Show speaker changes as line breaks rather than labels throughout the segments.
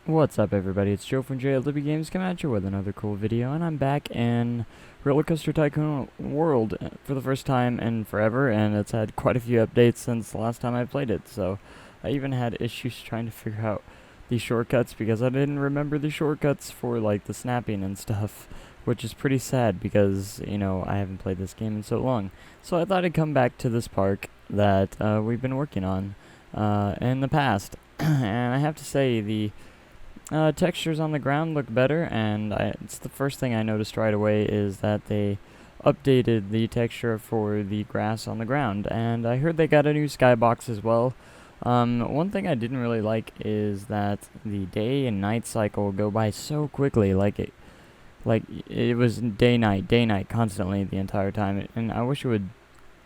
What's up, everybody? It's Joe from JLW Games coming at you with another cool video, and I'm back in Roller Coaster Tycoon World for the first time in forever, and it's had quite a few updates since the last time I played it, so I even had issues trying to figure out the shortcuts because I didn't remember the shortcuts for, like, the snapping and stuff, which is pretty sad because, I haven't played this game in so long. So I thought I'd come back to this park that we've been working on in the past, and I have to say, the textures on the ground look better, and it's the first thing I noticed right away is that they updated the texture for the grass on the ground, and I heard they got a new skybox as well. One thing I didn't really like is that the day and night cycle go by so quickly, like it was day night constantly the entire time, and I wish it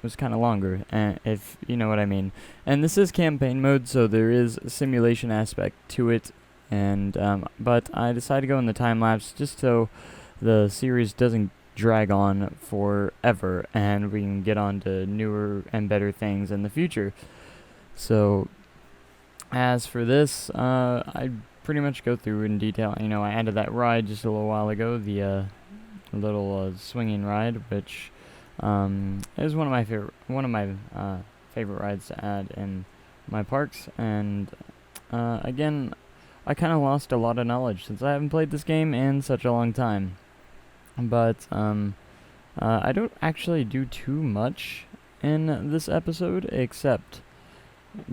was kind of longer, if you know what I mean. And this is campaign mode, so there is a simulation aspect to it, and but I decided to go in the time lapse just so the series doesn't drag on forever and we can get on to newer and better things in the future. So as for this, I pretty much go through in detail. I added that ride just a little while ago, the little swinging ride, which is one of my favorite rides to add in my parks. And again, I kind of lost a lot of knowledge since I haven't played this game in such a long time. But I don't actually do too much in this episode except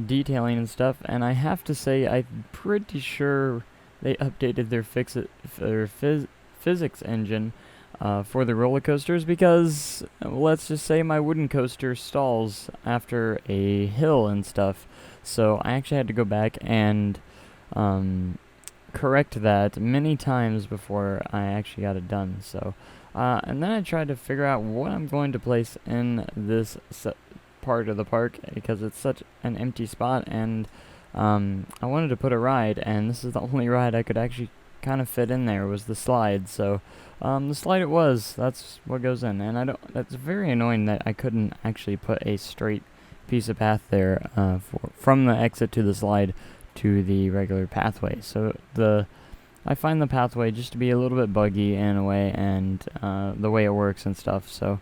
detailing and stuff. And I have to say, I'm pretty sure they updated their physics engine for the roller coasters because let's just say my wooden coaster stalls after a hill and stuff. So I actually had to go back and correct that many times before I actually got it done. So, and then I tried to figure out what I'm going to place in this part of the park because it's such an empty spot, and I wanted to put a ride, and this is the only ride I could actually kind of fit in there was the slide. So, the slide it was. That's what goes in, and that's very annoying that I couldn't actually put a straight piece of path there from the exit to the slide to the regular pathway. So I find the pathway just to be a little bit buggy in a way, and the way it works and stuff. So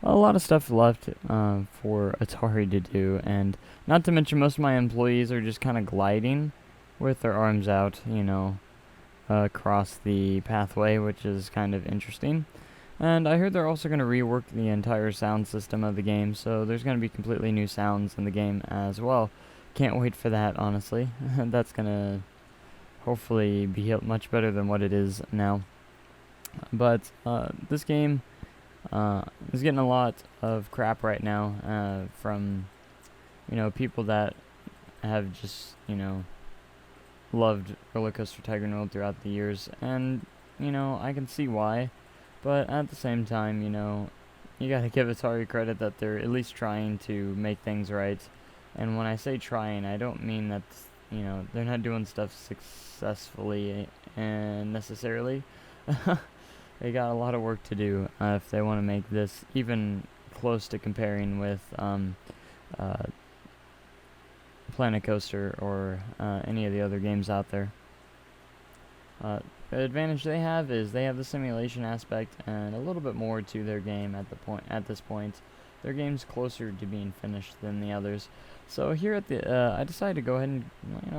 a lot of stuff left for Atari to do, and not to mention most of my employees are just kind of gliding with their arms out, across the pathway, which is kind of interesting. And I heard they're also going to rework the entire sound system of the game, so there's going to be completely new sounds in the game as well. Can't wait for that, honestly. That's going to hopefully be much better than what it is now. But this game is getting a lot of crap right now from, people that have just, loved Roller Coaster Tycoon World throughout the years. And, I can see why. But at the same time, you gotta give Atari credit that they're at least trying to make things right. And when I say trying, I don't mean that, they're not doing stuff successfully and necessarily. They got a lot of work to do if they want to make this even close to comparing with Planet Coaster or any of the other games out there. The advantage they have is they have the simulation aspect and a little bit more to their game at this point. Their game's closer to being finished than the others. So here at the, I decided to go ahead and,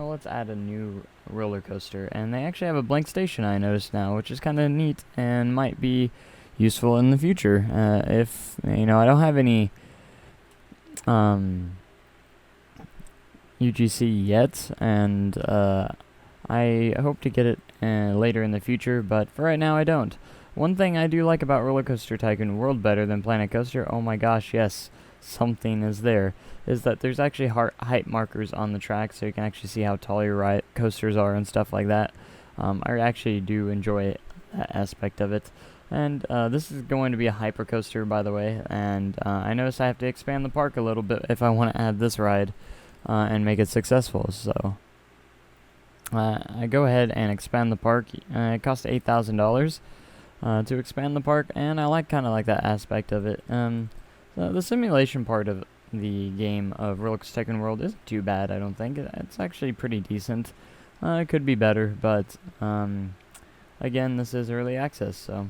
let's add a new roller coaster. And they actually have a blank station, I noticed now, which is kind of neat and might be useful in the future. If, I don't have any UGC yet, and I hope to get it later in the future, but for right now I don't. One thing I do like about Roller Coaster Tycoon World better than Planet Coaster, oh my gosh, yes, something is there, is that there's actually height markers on the track, so you can actually see how tall your coasters are and stuff like that. I actually do enjoy that aspect of it. And this is going to be a hyper coaster, by the way, and I notice I have to expand the park a little bit if I want to add this ride and make it successful, so I go ahead and expand the park. It cost $8,000 to expand the park, and I kind of like that aspect of it. The simulation part of the game of Roller Coaster Tycoon World isn't too bad, I don't think. It's actually pretty decent. It could be better, but again, this is early access, so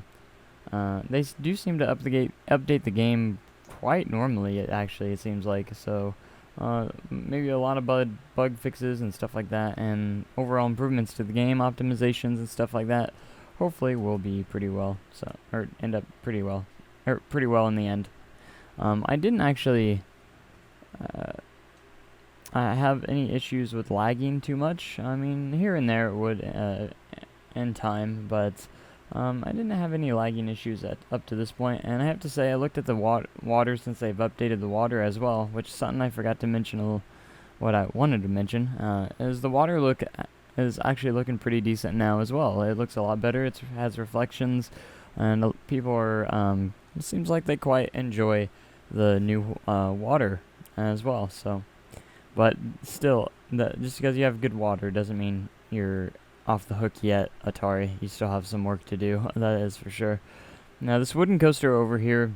they do seem to update the game quite normally. It seems like so. Maybe a lot of bug fixes and stuff like that, and overall improvements to the game, optimizations and stuff like that. Hopefully, will be pretty well. So, or end up pretty well, or pretty well in the end. I didn't actually have any issues with lagging too much. I mean, here and there it would in time, but I didn't have any lagging issues up to this point. And I have to say, I looked at the water since they've updated the water as well, which is something I forgot to mention. What I wanted to mention is the water is actually looking pretty decent now as well. It looks a lot better. It has reflections, and people are. It seems like they quite enjoy the new water as well. So. But still, just because you have good water doesn't mean you're off the hook yet, Atari. You still have some work to do, that is for sure. Now, this wooden coaster over here,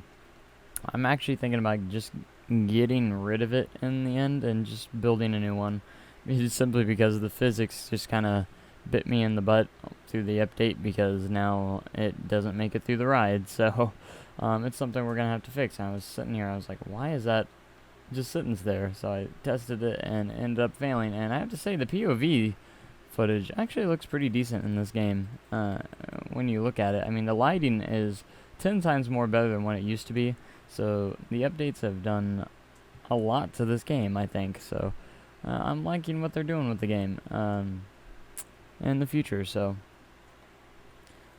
I'm actually thinking about just getting rid of it in the end and just building a new one. It's simply because the physics just kind of bit me in the butt through the update, because now it doesn't make it through the ride. So it's something we're going to have to fix. And I was sitting here, I was like, why is that just sitting there? So I tested it and ended up failing, and I have to say the POV footage actually looks pretty decent in this game when you look at it. I mean, the lighting is 10 times more better than what it used to be, so the updates have done a lot to this game, I think. So I'm liking what they're doing with the game in the future, so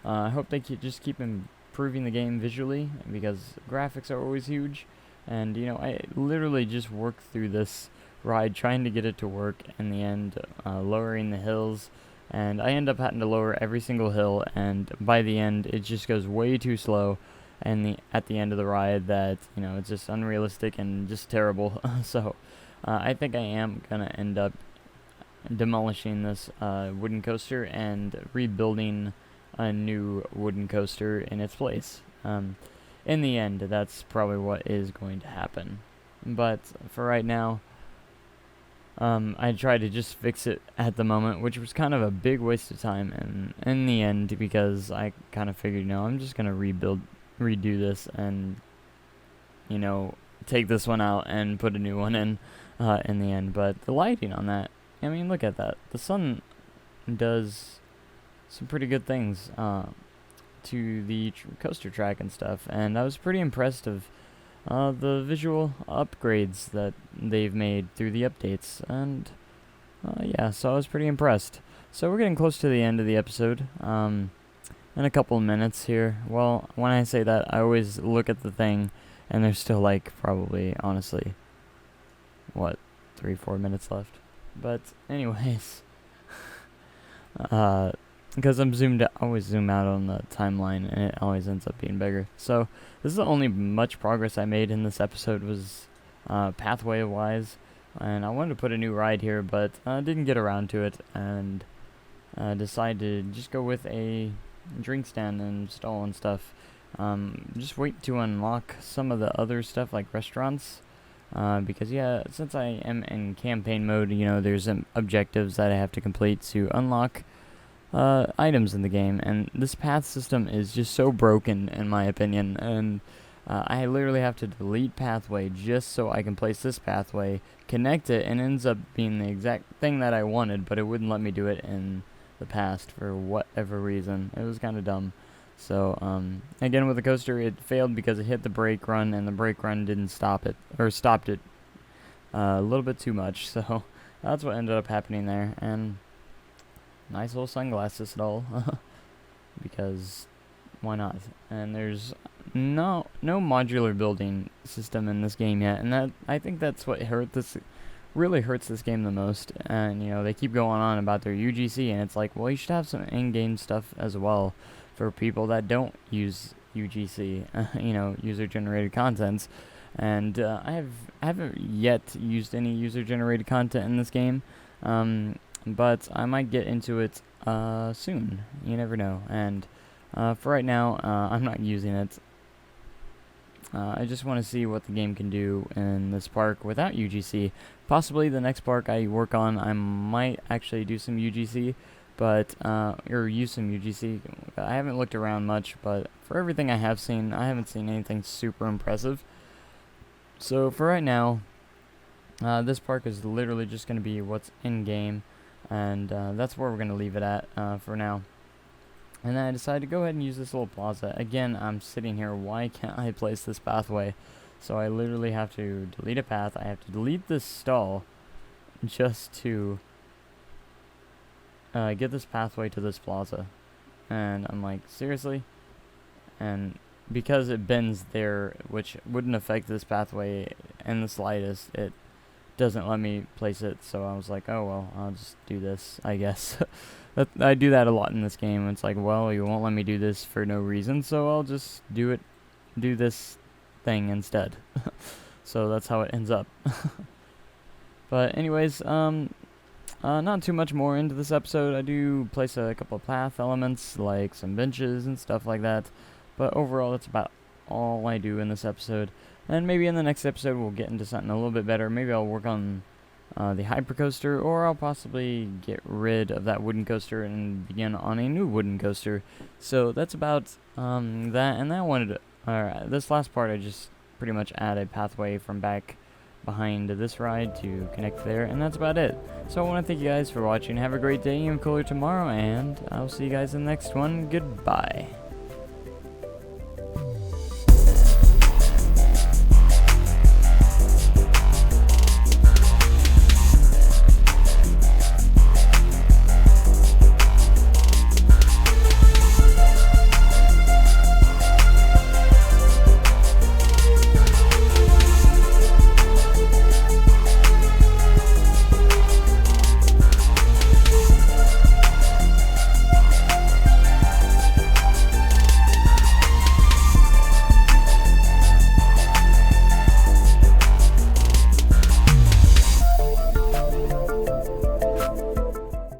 I hope they just keep improving the game visually, because graphics are always huge. And, I literally just worked through this ride trying to get it to work in the end, lowering the hills. And I end up having to lower every single hill, and by the end, it just goes way too slow. And at the end of the ride that, it's just unrealistic and just terrible. So I think I am going to end up demolishing this wooden coaster and rebuilding a new wooden coaster in its place. In the end, that's probably what is going to happen. But for right now, I tried to just fix it at the moment, which was kind of a big waste of time. And in the end, because I kind of figured, I'm just going to redo this and, take this one out and put a new one in the end. But the lighting on that, I mean, look at that. The sun does some pretty good things to the coaster track and stuff, and I was pretty impressed of the visual upgrades that they've made through the updates, and yeah, so I was pretty impressed. So we're getting close to the end of the episode in a couple of minutes here. Well, when I say that, I always look at the thing, and there's still like probably, honestly, 3-4 minutes left. But anyways, because I always zoom out on the timeline, and it always ends up being bigger. So this is the only much progress I made in this episode, was pathway-wise, and I wanted to put a new ride here, but didn't get around to it, and decided to just go with a drink stand and install and stuff. Just wait to unlock some of the other stuff like restaurants, because since I am in campaign mode, there's objectives that I have to complete to unlock items in the game, and this path system is just so broken in my opinion, and I literally have to delete pathway just so I can place this pathway, connect it, and it ends up being the exact thing that I wanted, but it wouldn't let me do it in the past for whatever reason. It was kind of dumb. So again, with the coaster, it failed because it hit the brake run, and the brake run didn't stop it, or stopped it a little bit too much, so that's what ended up happening there. And nice little sunglasses and all, because why not? And there's no modular building system in this game yet, and I think that's what really hurts this game the most. And they keep going on about their UGC, and it's like, well, you should have some in-game stuff as well for people that don't use UGC, user-generated contents. And I haven't yet used any user-generated content in this game. But I might get into it soon. You never know. And for right now, I'm not using it. I just want to see what the game can do in this park without UGC. Possibly the next park I work on, I might actually do some UGC, but or use some UGC. I haven't looked around much, but for everything I have seen, I haven't seen anything super impressive. So for right now, this park is literally just going to be what's in game, and that's where we're going to leave it at for now. And then I decided to go ahead and use this little plaza. Again, I'm sitting here, why can't I place this pathway? So I literally have to delete a path, I have to delete this stall just to get this pathway to this plaza. And I'm like, seriously? And because it bends there, which wouldn't affect this pathway in the slightest, it doesn't let me place it. So I was like, oh well, I'll just do this, I guess. I do that a lot in this game. It's like, well, you won't let me do this for no reason, so I'll just do this thing instead. So that's how it ends up. But anyways, not too much more into this episode. I do place a couple of path elements, like some benches and stuff like that. But overall, that's about all I do in this episode. And maybe in the next episode, we'll get into something a little bit better. Maybe I'll work on the hypercoaster, or I'll possibly get rid of that wooden coaster and begin on a new wooden coaster. So that's about that. And then I wanted to, this last part, I just pretty much add a pathway from back behind this ride to connect there, and that's about it. So I want to thank you guys for watching. Have a great day, even cooler tomorrow, and I'll see you guys in the next one. Goodbye.